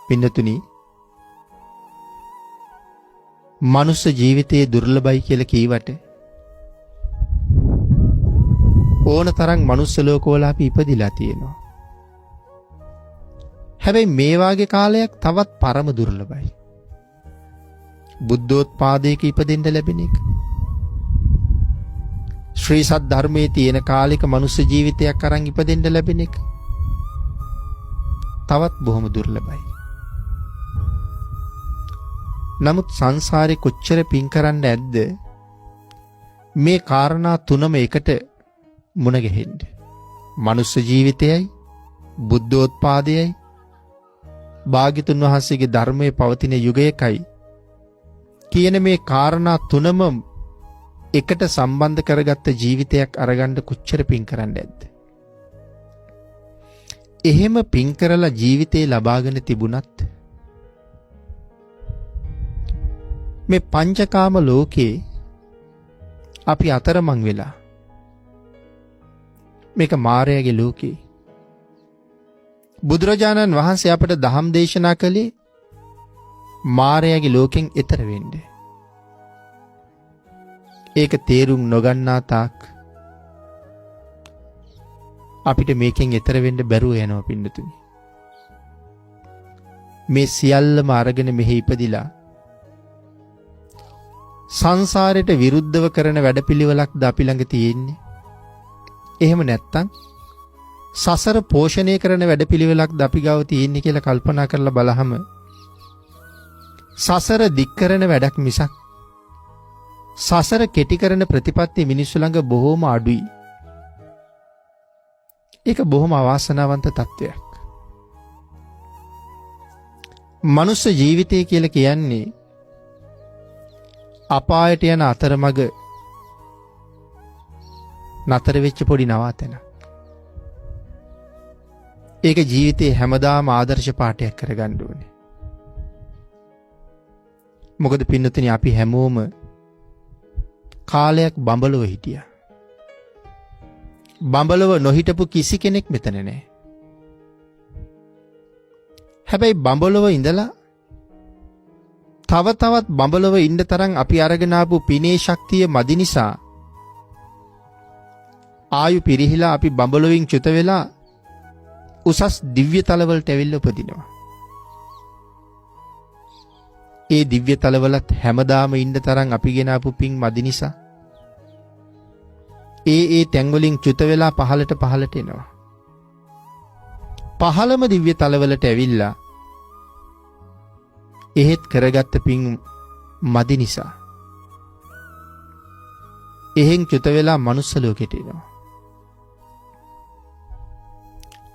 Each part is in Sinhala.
පින්නතුනි මනුස්ස ජීවිතයේ දුර්ලභයි කියලා කීවට ඕන තරම් මනුස්ස ලෝකවල අපි ඉපදිලා තියෙනවා. හැබැයි මේ වාගේ කාලයක් තවත් පරම දුර්ලභයි. බුද්ධෝත්පාදයක ඉපදෙන්න ලැබෙන එක. ශ්‍රී සත් ධර්මයේ තියෙන කාලික මනුස්ස ජීවිතයක් අරන් ඉපදෙන්න ලැබෙන එක තවත් බොහොම දුර්ලභයි. නමුත් සංසාරේ කොච්චර පින් කරන්න ඇද්ද මේ කාරණා තුනම එකට මුණ ගැහෙන්න. මනුස්ස ජීවිතයයි බුද්ධෝත්පාදයයි භාග්‍යතුන් වහන්සේගේ ධර්මයේ පවතින යුගයකයි කියන මේ කාරණා තුනම එකට සම්බන්ධ කරගත්ත ජීවිතයක් අරගන්න කොච්චර පින් කරන්න ඇද්ද? එහෙම පින් කරලා ජීවිතේ ලබාගෙන තිබුණත් මේ පංචකාම ලෝකේ අපි අතරමං වෙලා මේක මායාවේ ලෝකේ බුදුරජාණන් වහන්සේ අපට ධම්ම දේශනා කළේ මායාවේ ලෝකෙන් එතර වෙන්න. ඒක තේරුම් නොගන්නා තාක් අපිට මේකෙන් එතර වෙන්න බැරුව යනවා පින්නතුනි. මේ සියල්ලම අරගෙන මෙහි ඉපදිලා සංසාරයට විරුද්ධව කරන වැඩපිළිවෙලක්ද අපි ළඟ තියෙන්නේ? එහෙම නැත්තම් සසර පෝෂණය කරන වැඩපිළිවෙලක්ද අපි ගාව තියෙන්නේ කියලා කල්පනා කරලා බලහම සසර දික් කරන වැඩක් මිසක් සසර කෙටි කරන ප්‍රතිපත්ති මිනිස්සු ළඟ බොහෝම අඩුයි. ඒක බොහොම අවාසනාවන්ත තත්ත්වයක්. මනුස්ස ජීවිතය කියලා කියන්නේ අපායට යන අතරමඟ නතර වෙච්ච පොඩි නවාතැනක්. ඒක ජීවිතේ හැමදාම ආදර්ශ පාඨයක් කරගන්න ඕනේ. මොකද පින්නතුනි අපි හැමෝම කාලයක් බඹලව හිටියා. බඹලව නොහිටපු කිසි කෙනෙක් මෙතන නැහැ. හැබැයි බඹලව ඉඳලා තව තවත් බඹලව ඉන්න තරම් අපි අරගෙන ආපු පිනේ ශක්තිය මදි නිසා ආයු පිරිහිලා අපි බඹලවින් චුත වෙලා උසස් දිව්‍ය තලවලට ඇවිල්ලා උපදිනවා. ඒ දිව්‍ය තලවලත් හැමදාම ඉන්න තරම් අපි ගෙන ආපු පින් මදි නිසා ඒ තැන්වලින් චුත වෙලා පහළට එනවා. පහළම දිව්‍ය තලවලට ඇවිල්ලා එහෙත් කරගත්ත පින් මදි නිසා එහෙන් චුත වෙලා මනුස්ස ලෝකෙට එනවා.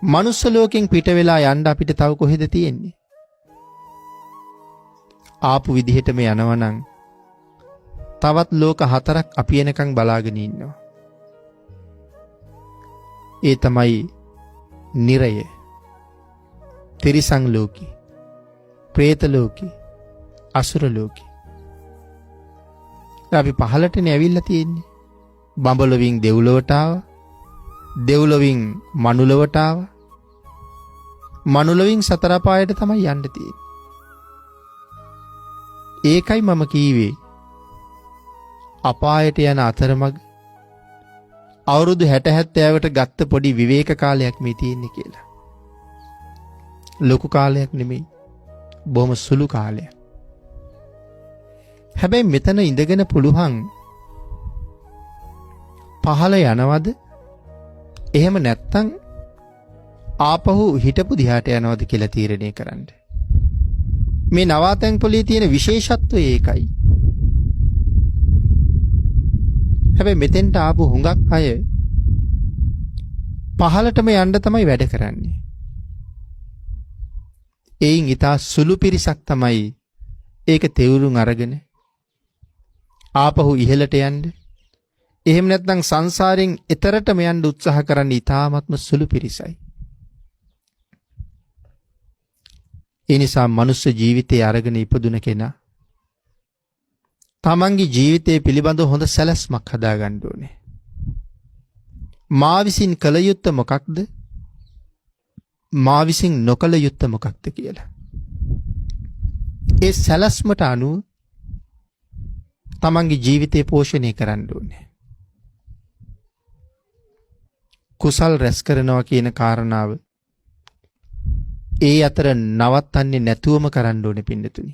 මනුස්ස ලෝකෙන් පිට වෙලා යන්න අපිට තව කොහෙද තියෙන්නේ? ආපු විදිහටම යනවනම් තවත් ලෝක 4ක් අපි එනකන් බලාගෙන ඉන්නවා. ඒ තමයි නිරය, තිරිසන් ලෝකේ, പ്രേත ලෝකේ, අසුර ලෝකේ. අපි පහළටනේ ඇවිල්ලා තියෙන්නේ. බඹලොවින් දෙව්ලොවට ආවා. දෙව්ලොවින් මනුලොවට ආවා. මනුලොවින් සතර පායට තමයි යන්න තියෙන්නේ. ඒකයි මම කීවේ අපායට යන අතරමඟ අවුරුදු 60-70ට ගත්ත පොඩි විවේක කාලයක් මේ තියෙන්නේ කියලා. ලොකු කාලයක් නෙමෙයි. බොහොම සුළු කාලයක්. හැබැයි මෙතන ඉඳගෙන පුළුවන් පහළ යනවද? එහෙම නැත්තම් ආපහු හිටපු දිහාට යනවද කියලා තීරණය කරන්න. මේ නවාතැන් පොලේ තියෙන විශේෂත්වය ඒකයි. හැබැයි මෙතෙන්ට ආපු හුඟක් අය පහළටම යන්න තමයි වැඩ කරන්නේ. එයින් ඊට සුළු පිරිසක් තමයි ඒක තෙවුරුම් අරගෙන ආපහු ඉහළට යන්න. එහෙම නැත්නම් සංසාරයෙන් එතරටම යන්න උත්සාහ කරන්න ඊ타ත්ම සුළු පිරිසයි. ඒ නිසා මනුස්ස ජීවිතය අරගෙන ඉපදුන කෙනා තමන්ගේ ජීවිතය පිළිබඳව හොඳ සැලැස්මක් හදාගන්න ඕනේ. මා විසින් කළ යුත්තේ මොකක්ද? මා විසින් නොකළ යුත්තේ මොකක්ද කියලා. ඒ සැලැස්මට අනුව තමන්ගේ ජීවිතය පෝෂණය කරන්න ඕනේ. කුසල් රැස් කරනවා කියන කාරණාව ඒ අතර නවත්තන්නේ නැතුවම කරන්න ඕනේ පින්නතුනි.